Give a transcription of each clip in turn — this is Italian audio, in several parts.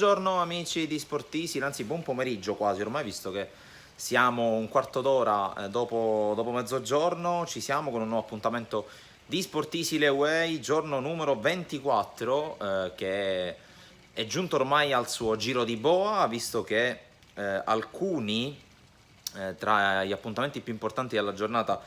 Buongiorno amici di Sportisi, anzi buon pomeriggio quasi, ormai visto che siamo un quarto d'ora dopo mezzogiorno, ci siamo con un nuovo appuntamento di Sportisi Le Way, giorno numero 24, che è giunto ormai al suo giro di boa, visto che alcuni tra gli appuntamenti più importanti della giornata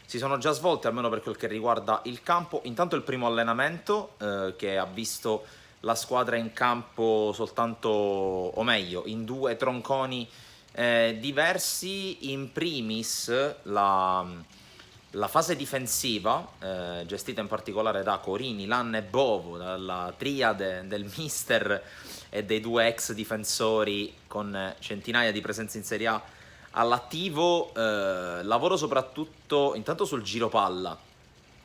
si sono già svolti, almeno per quel che riguarda il campo. Intanto il primo allenamento che ha visto la squadra in campo soltanto, o meglio, in due tronconi diversi. In primis la fase difensiva, gestita in particolare da Corini, Lanna e Bovo, dalla triade del mister e dei due ex difensori con centinaia di presenze in Serie A all'attivo. Lavoro soprattutto intanto sul giro palla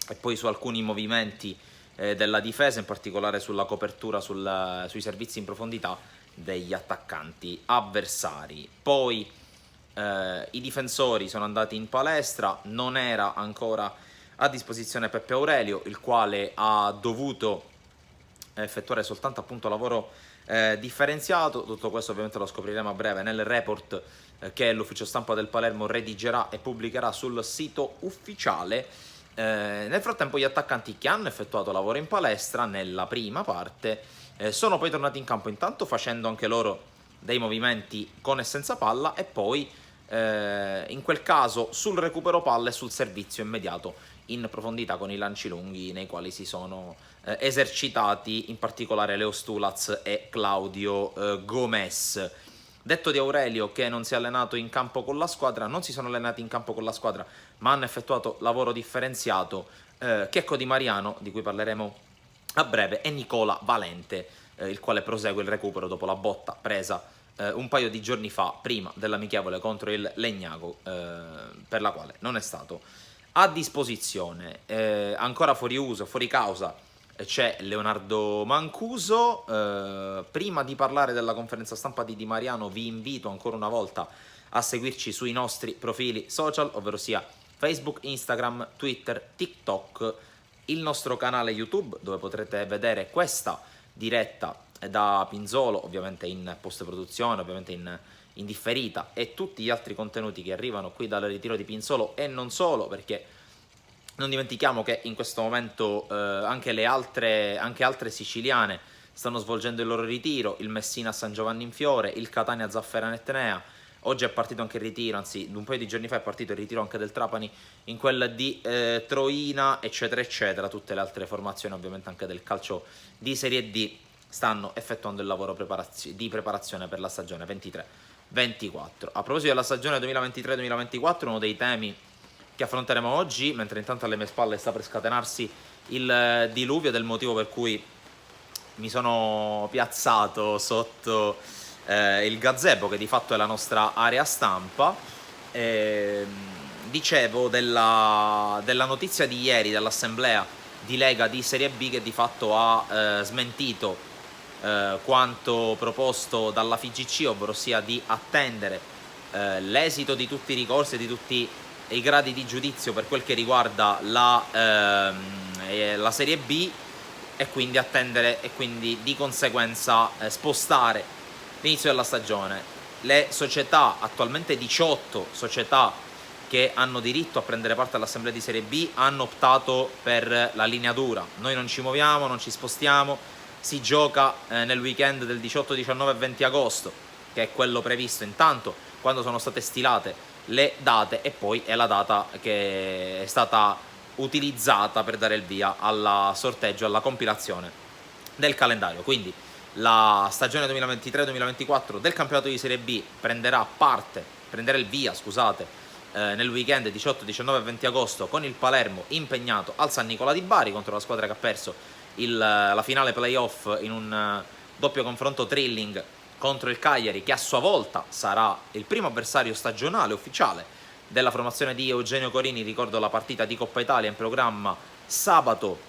e poi su alcuni movimenti della difesa, in particolare sulla copertura, sui servizi in profondità degli attaccanti avversari. Poi i difensori sono andati in palestra, non era ancora a disposizione Peppe Aurelio, il quale ha dovuto effettuare soltanto appunto lavoro differenziato. Tutto questo ovviamente lo scopriremo a breve nel report che l'ufficio stampa del Palermo redigerà e pubblicherà sul sito ufficiale. Nel frattempo gli attaccanti che hanno effettuato lavoro in palestra nella prima parte sono poi tornati in campo, intanto facendo anche loro dei movimenti con e senza palla, e poi in quel caso sul recupero palla e sul servizio immediato in profondità con i lanci lunghi, nei quali si sono esercitati in particolare Leo Stulaz e Claudio Gomez. Detto di Aurelio che non si è allenato in campo con la squadra, non si sono allenati in campo con la squadra, ma hanno effettuato lavoro differenziato Checco Di Mariano, di cui parleremo a breve, e Nicola Valente, il quale prosegue il recupero dopo la botta presa un paio di giorni fa, prima dell'amichevole contro il Legnago, per la quale non è stato a disposizione. Ancora fuori uso, fuori causa, c'è Leonardo Mancuso. Prima di parlare della conferenza stampa di Di Mariano, vi invito ancora una volta a seguirci sui nostri profili social, ovvero sia Facebook, Instagram, Twitter, TikTok, il nostro canale YouTube, dove potrete vedere questa diretta da Pinzolo, ovviamente in post-produzione, ovviamente in differita, e tutti gli altri contenuti che arrivano qui dal ritiro di Pinzolo, e non solo, perché non dimentichiamo che in questo momento anche altre siciliane stanno svolgendo il loro ritiro, il Messina a San Giovanni in Fiore, il Catania Zafferana Etnea. Oggi è partito anche il ritiro, anzi un paio di giorni fa è partito il ritiro anche del Trapani in quella di Troina, eccetera eccetera. Tutte le altre formazioni ovviamente anche del calcio di Serie D stanno effettuando il lavoro di preparazione per la stagione 23-24. A proposito della stagione 2023-2024, uno dei temi che affronteremo oggi, mentre intanto alle mie spalle sta per scatenarsi il diluvio, del motivo per cui mi sono piazzato sotto il gazebo, che di fatto è la nostra area stampa. Dicevo della notizia di ieri dell'assemblea di Lega di Serie B, che di fatto ha smentito quanto proposto dalla FIGC, ovvero sia di attendere l'esito di tutti i ricorsi e di tutti i gradi di giudizio per quel che riguarda la Serie B, e quindi attendere e quindi di conseguenza spostare l'inizio della stagione. Le società, attualmente 18 società che hanno diritto a prendere parte all'assemblea di Serie B, hanno optato per la linea dura. Noi non ci muoviamo, non ci spostiamo, si gioca nel weekend del 18, 19 e 20 agosto, che è quello previsto intanto quando sono state stilate le date, e poi è la data che è stata utilizzata per dare il via al sorteggio, alla compilazione del calendario. Quindi la stagione 2023-2024 del campionato di Serie B prenderà il via, nel weekend 18, 19 e 20 agosto, con il Palermo impegnato al San Nicola di Bari contro la squadra che ha perso la finale playoff in un doppio confronto thrilling contro il Cagliari, che a sua volta sarà il primo avversario stagionale ufficiale della formazione di Eugenio Corini. Ricordo la partita di Coppa Italia in programma sabato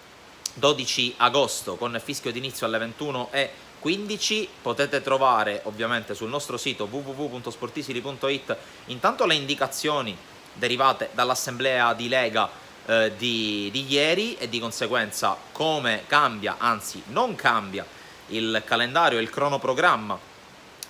12 agosto con fischio d'inizio alle 21:15. Potete trovare ovviamente sul nostro sito www.sportisili.it intanto le indicazioni derivate dall'assemblea di Lega di ieri, e di conseguenza come cambia, anzi non cambia, il calendario e il cronoprogramma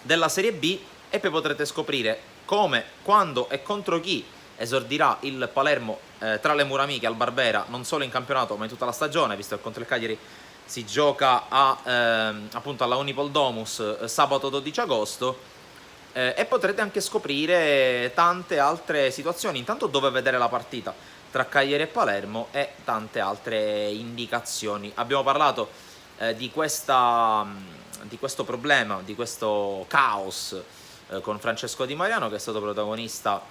della Serie B, e poi potrete scoprire come, quando e contro chi esordirà il Palermo tra le mura amiche al Barbera, non solo in campionato ma in tutta la stagione, visto che contro il Cagliari si gioca appunto alla Unipol Domus sabato 12 agosto. E potrete anche scoprire tante altre situazioni, intanto dove vedere la partita tra Cagliari e Palermo e tante altre indicazioni. Abbiamo parlato di questo problema, di questo caos con Francesco Di Mariano, che è stato protagonista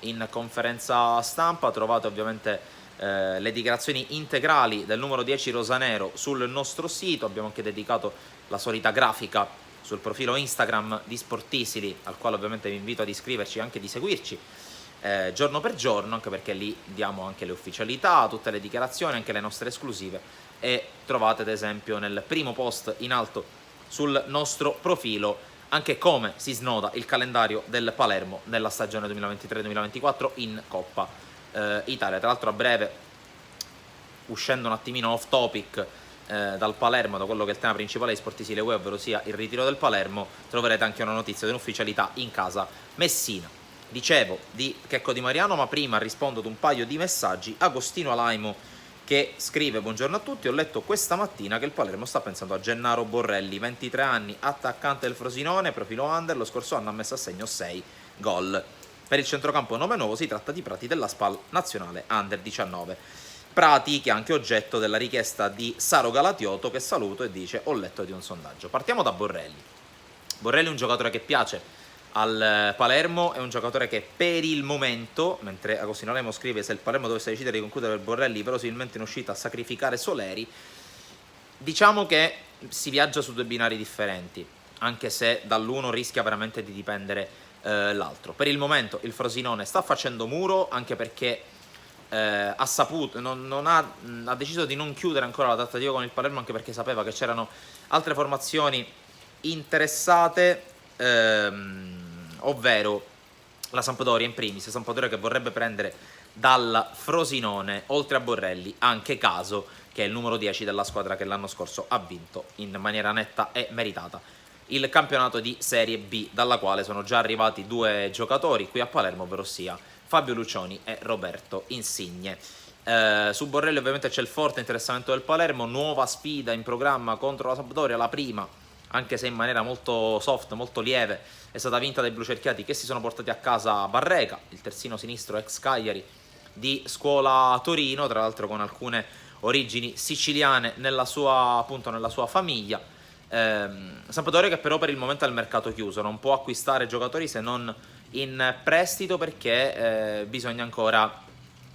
in conferenza stampa. Trovate ovviamente le dichiarazioni integrali del numero 10 rosanero sul nostro sito. Abbiamo anche dedicato la solita grafica sul profilo Instagram di Sportisili, al quale ovviamente vi invito ad iscriverci e anche di seguirci giorno per giorno, anche perché lì diamo anche le ufficialità, tutte le dichiarazioni, anche le nostre esclusive, e trovate ad esempio nel primo post in alto sul nostro profilo anche come si snoda il calendario del Palermo nella stagione 2023-2024 in Coppa Italia. Tra l'altro a breve, uscendo un attimino off topic dal Palermo, da quello che è il tema principale di Sportisile UE, ovvero sia il ritiro del Palermo, troverete anche una notizia di un'ufficialità in casa Messina. Dicevo di Checco Di Mariano, ma prima rispondo ad un paio di messaggi. Agostino Alaimo che scrive: buongiorno a tutti, ho letto questa mattina che il Palermo sta pensando a Gennaro Borrelli, 23 anni, attaccante del Frosinone, profilo under, lo scorso anno ha messo a segno 6 gol. Per il centrocampo nome nuovo si tratta di Prati della SPAL nazionale under 19. Prati che è anche oggetto della richiesta di Saro Galatioto, che saluto e dice: ho letto di un sondaggio. Partiamo da Borrelli. Borrelli è un giocatore che piace al Palermo, è un giocatore che per il momento, mentre Agostino Lemo scrive se il Palermo dovesse decidere di concludere per Borrelli, verosimilmente in uscita a sacrificare Soleri, diciamo che si viaggia su due binari differenti, anche se dall'uno rischia veramente di dipendere l'altro. Per il momento il Frosinone sta facendo muro, anche perché ha saputo, ha deciso di non chiudere ancora la trattativa con il Palermo, anche perché sapeva che c'erano altre formazioni interessate, ovvero la Sampdoria in primis, Sampdoria che vorrebbe prendere dal Frosinone, oltre a Borrelli, anche Caso, che è il numero 10 della squadra che l'anno scorso ha vinto in maniera netta e meritata il campionato di Serie B, dalla quale sono già arrivati due giocatori qui a Palermo, ovvero sia Fabio Lucioni e Roberto Insigne. Su Borrelli ovviamente c'è il forte interessamento del Palermo, nuova sfida in programma contro la Sampdoria, la prima, anche se in maniera molto soft, molto lieve, è stata vinta dai blucerchiati, che si sono portati a casa Barreca, il terzino sinistro ex Cagliari di scuola Torino, tra l'altro con alcune origini siciliane nella sua famiglia. Sampdoria che però per il momento ha il mercato chiuso, non può acquistare giocatori se non in prestito, perché bisogna ancora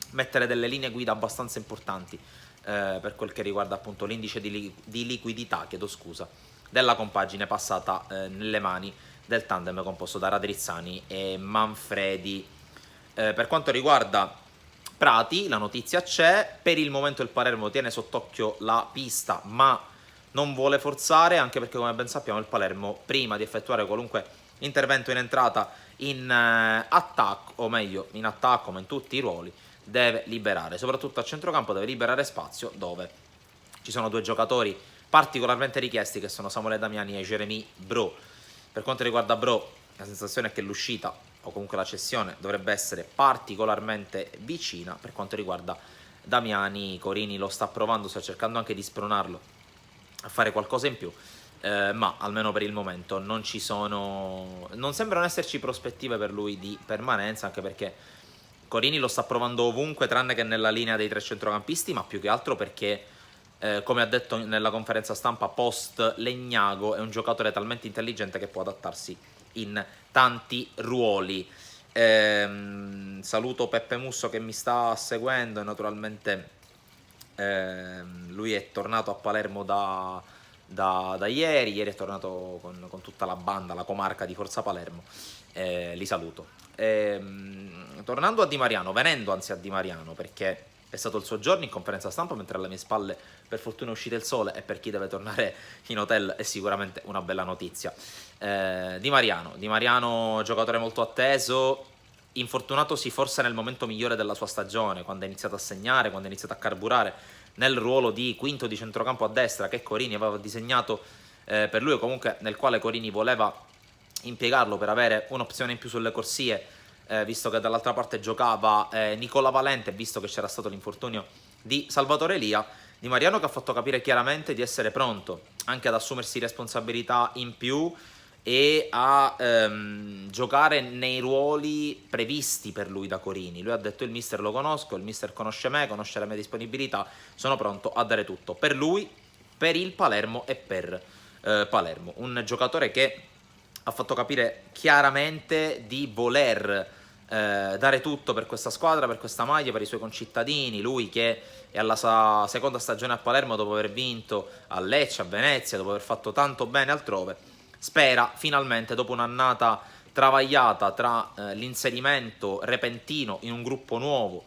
mettere delle linee guida abbastanza importanti per quel che riguarda appunto l'indice di liquidità, della compagine passata nelle mani del tandem composto da Radrizzani e Manfredi. Per quanto riguarda Prati, la notizia c'è, per il momento il Palermo tiene sott'occhio la pista, ma non vuole forzare, anche perché come ben sappiamo il Palermo, prima di effettuare qualunque intervento in entrata in attacco, o meglio in attacco ma in tutti i ruoli, deve liberare, soprattutto a centrocampo deve liberare spazio, dove ci sono due giocatori particolarmente richiesti, che sono Samuele Damiani e Jeremy Bro. Per quanto riguarda Bro, la sensazione è che l'uscita o comunque la cessione dovrebbe essere particolarmente vicina. Per quanto riguarda Damiani, Corini lo sta provando, sta cercando anche di spronarlo a fare qualcosa in più, ma almeno per il momento non sembrano esserci prospettive per lui di permanenza, anche perché Corini lo sta provando ovunque tranne che nella linea dei tre centrocampisti, ma più che altro perché come ha detto nella conferenza stampa post Legnago, è un giocatore talmente intelligente che può adattarsi in tanti ruoli. Saluto Peppe Musso che mi sta seguendo, e naturalmente lui è tornato a Palermo da ieri è tornato con tutta la banda, la comarca di Forza Palermo, li saluto. Tornando a Di Mariano, venendo anzi a Di Mariano, perché è stato il suo giorno in conferenza stampa, mentre alle mie spalle per fortuna è uscito il sole, e per chi deve tornare in hotel è sicuramente una bella notizia. Di Mariano, giocatore molto atteso, infortunatosi forse nel momento migliore della sua stagione, quando ha iniziato a segnare, quando ha iniziato a carburare nel ruolo di quinto di centrocampo a destra che Corini aveva disegnato per lui, o comunque nel quale Corini voleva impiegarlo per avere un'opzione in più sulle corsie, visto che dall'altra parte giocava Nicola Valente, visto che c'era stato l'infortunio di Salvatore Elia. Di Mariano che ha fatto capire chiaramente di essere pronto anche ad assumersi responsabilità in più e a giocare nei ruoli previsti per lui da Corini. Lui ha detto: il mister lo conosco, il mister conosce me, conosce le mie disponibilità, sono pronto a dare tutto per lui, per il Palermo e per Palermo. Un giocatore che ha fatto capire chiaramente di voler dare tutto per questa squadra, per questa maglia, per i suoi concittadini. Lui che è alla sua seconda stagione a Palermo dopo aver vinto a Lecce, a Venezia, dopo aver fatto tanto bene altrove, spera finalmente, dopo un'annata travagliata tra l'inserimento repentino in un gruppo nuovo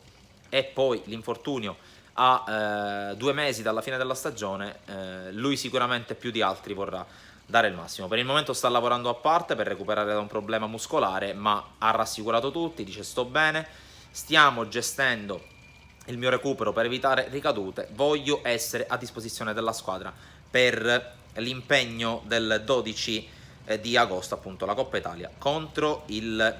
e poi l'infortunio a 2 mesi dalla fine della stagione, lui sicuramente più di altri vorrà dare il massimo. Per il momento sta lavorando a parte per recuperare da un problema muscolare, ma ha rassicurato tutti, dice: sto bene, stiamo gestendo il mio recupero per evitare ricadute, voglio essere a disposizione della squadra per l'impegno del 12 di agosto, appunto la Coppa Italia contro il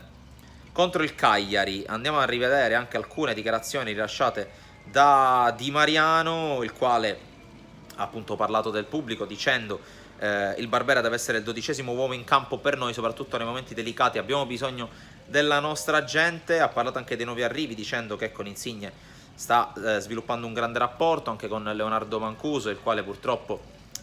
Cagliari. Andiamo a rivedere anche alcune dichiarazioni rilasciate da Di Mariano, il quale ha appunto parlato del pubblico dicendo: il Barbera deve essere il 12° uomo in campo per noi, soprattutto nei momenti delicati, abbiamo bisogno della nostra gente. Ha parlato anche dei nuovi arrivi dicendo che con Insigne sta sviluppando un grande rapporto anche con Leonardo Mancuso, il quale purtroppo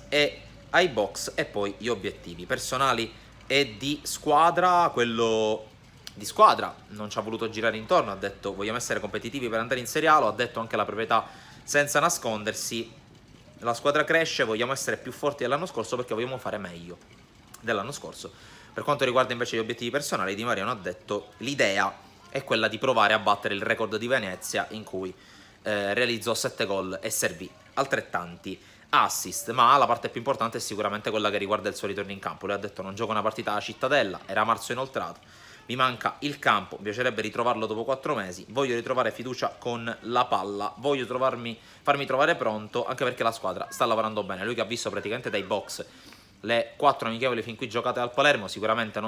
è ai box. E poi gli obiettivi personali e di squadra. Quello di squadra non ci ha voluto girare intorno, ha detto: vogliamo essere competitivi per andare in Serie A, lo ha detto anche la proprietà senza nascondersi. La squadra cresce, vogliamo essere più forti dell'anno scorso perché vogliamo fare meglio dell'anno scorso. Per quanto riguarda invece gli obiettivi personali, Di Mariano ha detto: l'idea è quella di provare a battere il record di Venezia, in cui realizzò 7 gol e servì altrettanti assist. Ma la parte più importante è sicuramente quella che riguarda il suo ritorno in campo. Lui ha detto: non gioco una partita alla Cittadella, era marzo inoltrato, mi manca il campo, mi piacerebbe ritrovarlo dopo 4 mesi, voglio ritrovare fiducia con la palla, voglio farmi trovare pronto, anche perché la squadra sta lavorando bene. Lui che ha visto praticamente dai box le 4 amichevoli fin qui giocate al Palermo, sicuramente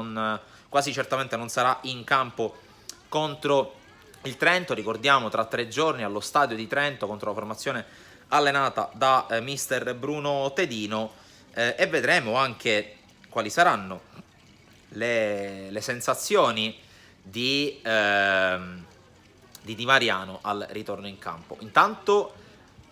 quasi certamente non sarà in campo contro il Trento. Ricordiamo, tra 3 giorni allo stadio di Trento contro la formazione allenata da mister Bruno Tedino, e vedremo anche quali saranno le sensazioni di Di Mariano al ritorno in campo. Intanto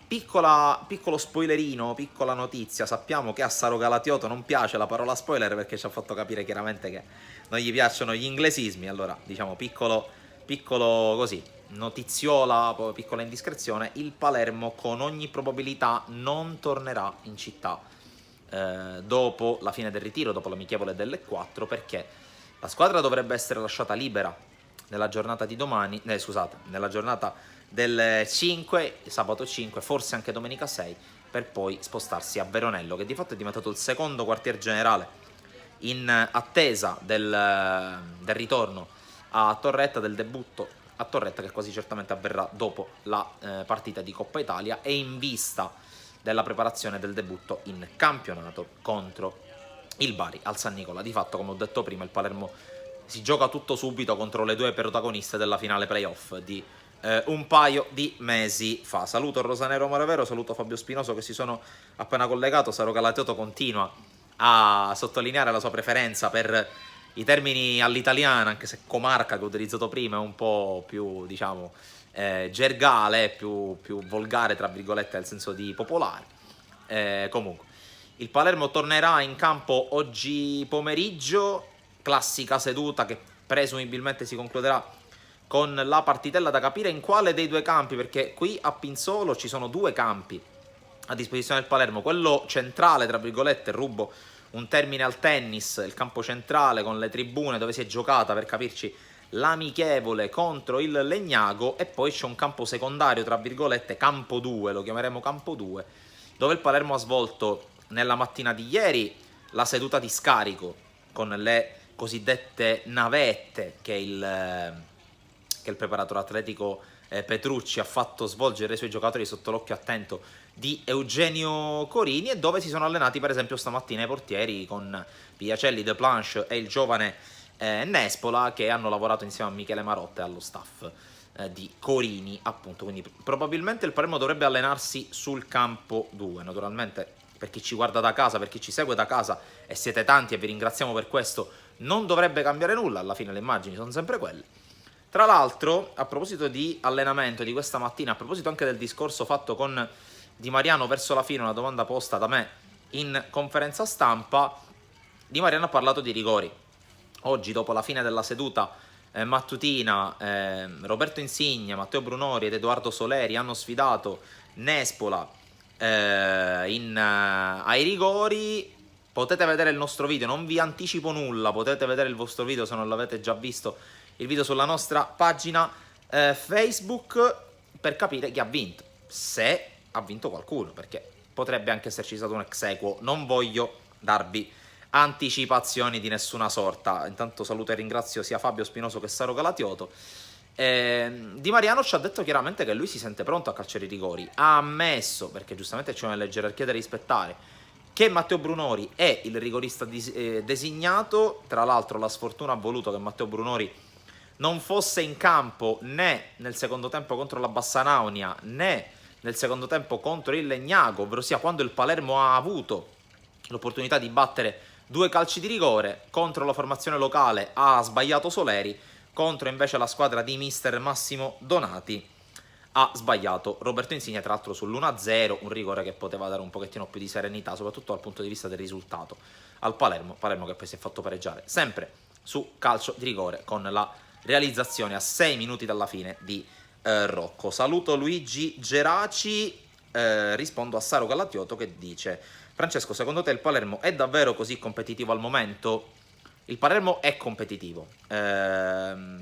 piccolo spoilerino, piccola notizia: sappiamo che a Saro Galatioto non piace la parola spoiler perché ci ha fatto capire chiaramente che non gli piacciono gli inglesismi. Allora diciamo piccolo così, notiziola, piccola indiscrezione: il Palermo con ogni probabilità non tornerà in città dopo la fine del ritiro, dopo l'amichevole delle 4, perché la squadra dovrebbe essere lasciata libera nella giornata di domani, nella giornata del 5, sabato 5, forse anche domenica 6, per poi spostarsi a Veronello, che di fatto è diventato il secondo quartier generale in attesa del ritorno a Torretta, del debutto a Torretta, che quasi certamente avverrà dopo la partita di Coppa Italia e in vista della preparazione del debutto in campionato contro il Bari al San Nicola. Di fatto, come ho detto prima, il Palermo si gioca tutto subito contro le 2 protagoniste della finale playoff di un paio di mesi fa. Saluto Rosanero Moravero, saluto Fabio Spinoso che si sono appena collegato. Saro Galatioto continua a sottolineare la sua preferenza per i termini all'italiana, anche se comarca, che ho utilizzato prima, è un po' più, diciamo, gergale, più volgare, tra virgolette, nel senso di popolare. Comunque, il Palermo tornerà in campo oggi pomeriggio, classica seduta che presumibilmente si concluderà con la partitella, da capire in quale dei 2 campi, perché qui a Pinzolo ci sono 2 campi a disposizione del Palermo. Quello centrale, tra virgolette, rubo un termine al tennis, il campo centrale con le tribune dove si è giocata, per capirci, l'amichevole contro il Legnago, e poi c'è un campo secondario, tra virgolette, campo 2, lo chiameremo campo 2, dove il Palermo ha svolto nella mattina di ieri la seduta di scarico con le cosiddette navette che il che il preparatore atletico Petrucci ha fatto svolgere i suoi giocatori sotto l'occhio attento di Eugenio Corini, e dove si sono allenati per esempio stamattina i portieri con Piacelli, De Planche e il giovane Nespola, che hanno lavorato insieme a Michele Marotta e allo staff di Corini, appunto. Quindi probabilmente il Palermo dovrebbe allenarsi sul campo 2, naturalmente per chi ci guarda da casa, per chi ci segue da casa, e siete tanti e vi ringraziamo per questo, non dovrebbe cambiare nulla, alla fine le immagini sono sempre quelle. Tra l'altro, a proposito di allenamento di questa mattina, a proposito anche del discorso fatto con Di Mariano verso la fine, una domanda posta da me in conferenza stampa, Di Mariano ha parlato di rigori. Oggi, dopo la fine della seduta mattutina, Roberto Insigne, Matteo Brunori ed Edoardo Soleri hanno sfidato Nespola ai rigori. Potete vedere il nostro video, non vi anticipo nulla, potete vedere il vostro video se non l'avete già visto, il video sulla nostra pagina Facebook, per capire chi ha vinto, se ha vinto qualcuno, perché potrebbe anche esserci stato un ex equo. Non voglio darvi anticipazioni di nessuna sorta. Intanto saluto e ringrazio sia Fabio Spinoso che Saro Galatioto. Di Mariano ci ha detto chiaramente che lui si sente pronto a calciare i rigori. Ha ammesso, perché giustamente c'è una gerarchia da rispettare, che Matteo Brunori è il rigorista designato. Tra l'altro la sfortuna ha voluto che Matteo Brunori non fosse in campo né nel secondo tempo contro la Bassanaunia né nel secondo tempo contro il Legnago, ovvero sia quando il Palermo ha avuto l'opportunità di battere 2 calci di rigore. Contro la formazione locale ha sbagliato Soleri, contro invece la squadra di mister Massimo Donati ha sbagliato Roberto Insigne, tra l'altro sull'1-0, un rigore che poteva dare un pochettino più di serenità, soprattutto dal punto di vista del risultato al Palermo che poi si è fatto pareggiare sempre su calcio di rigore con la realizzazione a 6 minuti dalla fine di Rocco. Saluto Luigi Geraci, rispondo a Saro Galatioto che dice: Francesco, secondo te il Palermo è davvero così competitivo al momento? Il Palermo è competitivo,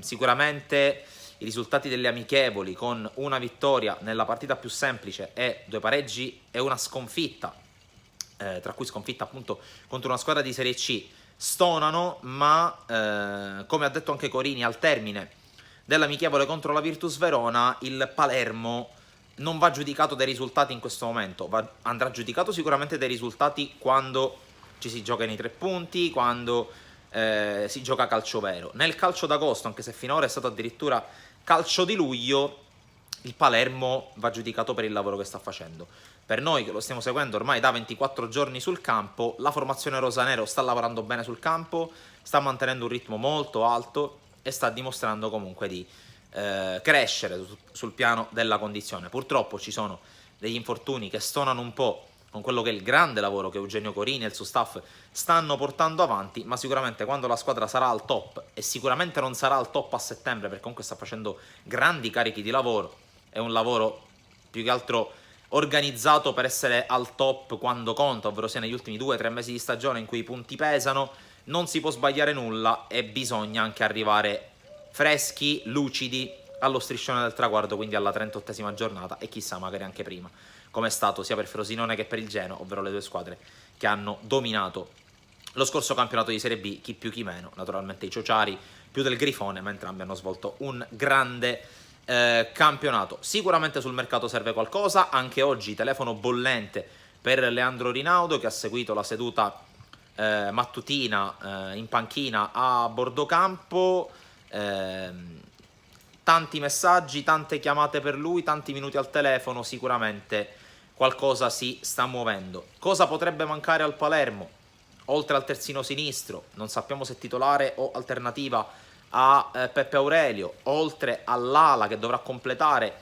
sicuramente i risultati delle amichevoli, con una vittoria nella partita più semplice e 2 pareggi e una sconfitta, tra cui sconfitta appunto contro una squadra di Serie C, stonano, ma come ha detto anche Corini al termine dell'amichevole contro la Virtus Verona, il Palermo non va giudicato dai risultati in questo momento, andrà giudicato sicuramente dai risultati quando ci si gioca nei 3 punti, quando si gioca calcio vero. Nel calcio d'agosto, anche se finora è stato addirittura calcio di luglio, il Palermo va giudicato per il lavoro che sta facendo. Per noi che lo stiamo seguendo ormai da 24 giorni sul campo, la formazione rosanero sta lavorando bene sul campo, sta mantenendo un ritmo molto alto e sta dimostrando comunque di crescere sul piano della condizione. Purtroppo ci sono degli infortuni che stonano un po' con quello che è il grande lavoro che Eugenio Corini e il suo staff stanno portando avanti, ma sicuramente quando la squadra sarà al top, e sicuramente non sarà al top a settembre perché comunque sta facendo grandi carichi di lavoro, è un lavoro più che altro organizzato per essere al top quando conta, ovvero sia negli ultimi 2-3 mesi di stagione in cui i punti pesano, non si può sbagliare nulla e bisogna anche arrivare freschi, lucidi allo striscione del traguardo, quindi alla 38esima giornata e chissà magari anche prima, come è stato sia per Frosinone che per il Genoa, ovvero le 2 squadre che hanno dominato lo scorso campionato di Serie B, chi più chi meno, naturalmente i ciociari più del Grifone, ma entrambi hanno svolto un grande campionato. Sicuramente sul mercato serve qualcosa, anche oggi telefono bollente per Leandro Rinaudo che ha seguito la seduta mattutina in panchina a Bordocampo. Tanti messaggi, tante chiamate per lui, tanti minuti al telefono, sicuramente qualcosa si sta muovendo. Cosa potrebbe mancare al Palermo? Oltre al terzino sinistro, non sappiamo se titolare o alternativa a Peppe Aurelio, oltre all'ala che dovrà completare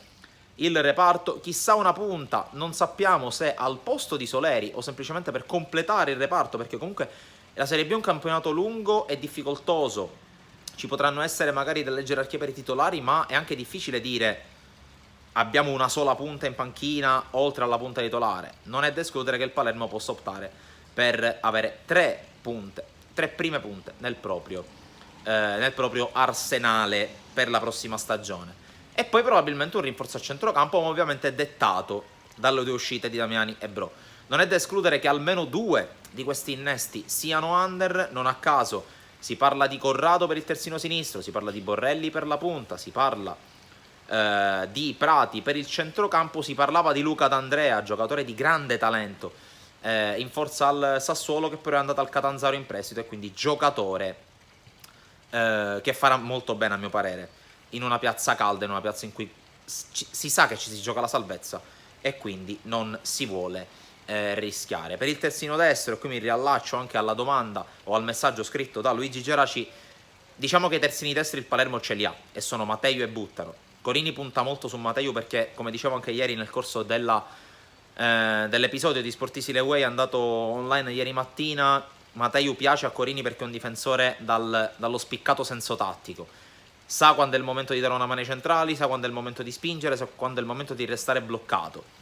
il reparto, chissà una punta, non sappiamo se al posto di Soleri o semplicemente per completare il reparto, perché comunque la Serie B è un campionato lungo e difficoltoso. Ci potranno essere magari delle gerarchie per i titolari, ma è anche difficile dire abbiamo una sola punta in panchina oltre alla punta titolare. Non è da escludere che il Palermo possa optare per avere 3 punte, 3 prime punte nel proprio arsenale per la prossima stagione. E poi probabilmente un rinforzo a centrocampo, ma ovviamente dettato dalle 2 uscite di Damiani e Bro. Non è da escludere che almeno 2 di questi innesti siano under, non a caso si parla di Corrado per il terzino sinistro, si parla di Borrelli per la punta, si parla di Prati per il centrocampo, si parlava di Luca D'Andrea, giocatore di grande talento in forza al Sassuolo, che però è andato al Catanzaro in prestito, e quindi giocatore che farà molto bene a mio parere in una piazza calda, in una piazza in cui si sa che ci si gioca la salvezza e quindi non si vuole rischiare. Per il terzino destro, e qui mi riallaccio anche alla domanda o al messaggio scritto da Luigi Geraci, diciamo che i terzini destri il Palermo ce li ha, e sono Matteo e Buttaro. Corini punta molto su Matteo perché, come dicevo anche ieri nel corso dell'episodio di Sportisile Way andato online ieri mattina, Matteo piace a Corini perché è un difensore dallo spiccato senso tattico. Sa quando è il momento di dare una mano ai centrali, sa quando è il momento di spingere, sa quando è il momento di restare bloccato.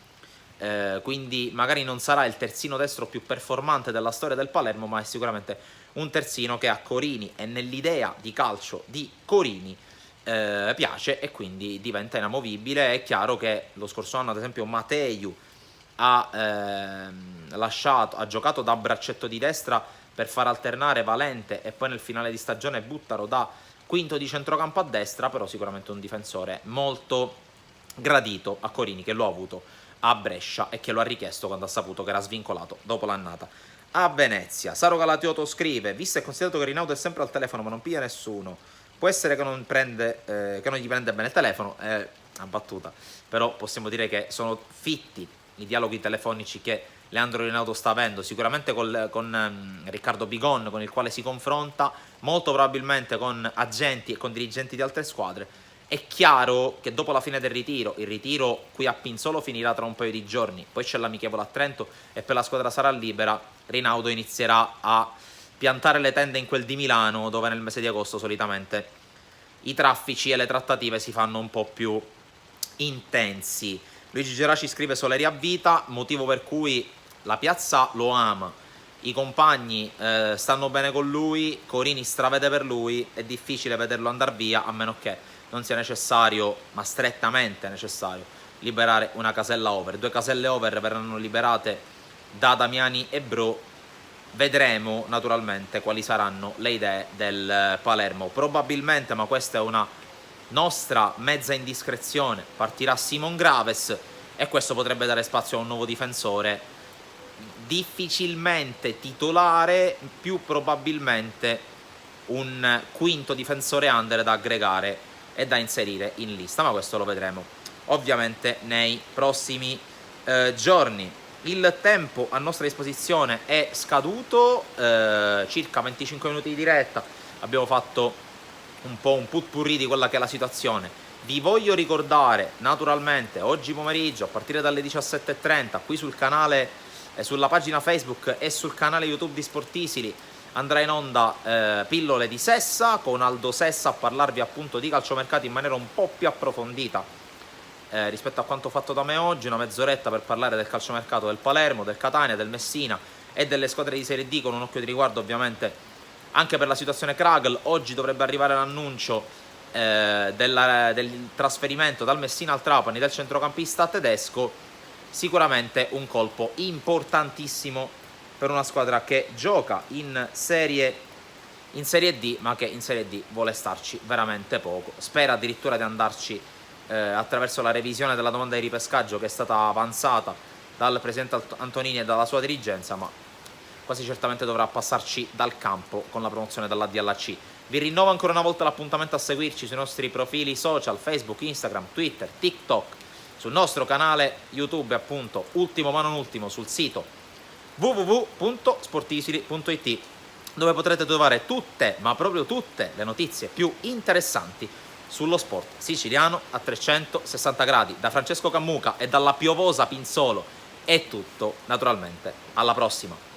Quindi magari non sarà il terzino destro più performante della storia del Palermo, ma è sicuramente un terzino che a Corini e nell'idea di calcio di Corini piace, e quindi diventa inamovibile. È chiaro che lo scorso anno, ad esempio, Matteo ha giocato da braccetto di destra per far alternare Valente, e poi nel finale di stagione Buttaro da quinto di centrocampo a destra, però sicuramente un difensore molto gradito a Corini, che lo ha avuto a Brescia e che lo ha richiesto quando ha saputo che era svincolato dopo l'annata a Venezia. Saro Galatioto scrive: visto e considerato che Rinaudo è sempre al telefono ma non piglia nessuno, può essere che non gli prende bene il telefono, è una battuta, però possiamo dire che sono fitti i dialoghi telefonici che Leandro Rinaudo sta avendo, sicuramente con Riccardo Bigon, con il quale si confronta, molto probabilmente con agenti e con dirigenti di altre squadre. È chiaro che dopo la fine del ritiro, il ritiro qui a Pinzolo finirà tra un paio di giorni, poi c'è l'amichevole a Trento e per la squadra sarà libera, Rinaudo inizierà a piantare le tende in quel di Milano, dove nel mese di agosto solitamente i traffici e le trattative si fanno un po' più intensi. Luigi Geraci scrive: Soleri a vita, motivo per cui la piazza lo ama, i compagni stanno bene con lui, Corini stravede per lui, è difficile vederlo andare via, a meno che non sia necessario, ma strettamente necessario, liberare una casella over. 2 caselle over verranno liberate da Damiani e Bro. Vedremo naturalmente quali saranno le idee del Palermo. Probabilmente, ma questa è una nostra mezza indiscrezione, partirà Simon Graves, e questo potrebbe dare spazio a un nuovo difensore, difficilmente titolare, più probabilmente un quinto difensore under da aggregare e da inserire in lista, ma questo lo vedremo ovviamente nei prossimi giorni. Il tempo a nostra disposizione è scaduto, circa 25 minuti di diretta, abbiamo fatto un po' un putpurri di quella che è la situazione. Vi voglio ricordare naturalmente oggi pomeriggio a partire dalle 17:30 qui sul canale, sulla pagina Facebook e sul canale YouTube di Sportisili andrà in onda Pillole di Sessa, con Aldo Sessa a parlarvi appunto di calciomercato in maniera un po' più approfondita rispetto a quanto fatto da me oggi, una mezz'oretta per parlare del calciomercato del Palermo, del Catania, del Messina e delle squadre di Serie D, con un occhio di riguardo ovviamente anche per la situazione Kragl. Oggi dovrebbe arrivare l'annuncio del trasferimento dal Messina al Trapani del centrocampista tedesco, sicuramente un colpo importantissimo per una squadra che gioca in Serie D, ma che in Serie D vuole starci veramente poco. Spera addirittura di andarci attraverso la revisione della domanda di ripescaggio che è stata avanzata dal presidente Antonini e dalla sua dirigenza, ma quasi certamente dovrà passarci dal campo con la promozione dalla D alla C. Vi rinnovo ancora una volta l'appuntamento a seguirci sui nostri profili social, Facebook, Instagram, Twitter, TikTok, sul nostro canale YouTube, appunto, ultimo ma non ultimo, sul sito www.sportisili.it, dove potrete trovare tutte, ma proprio tutte, le notizie più interessanti sullo sport siciliano a 360 gradi. Da Francesco Cammuca e dalla piovosa Pinzolo è tutto, naturalmente, alla prossima.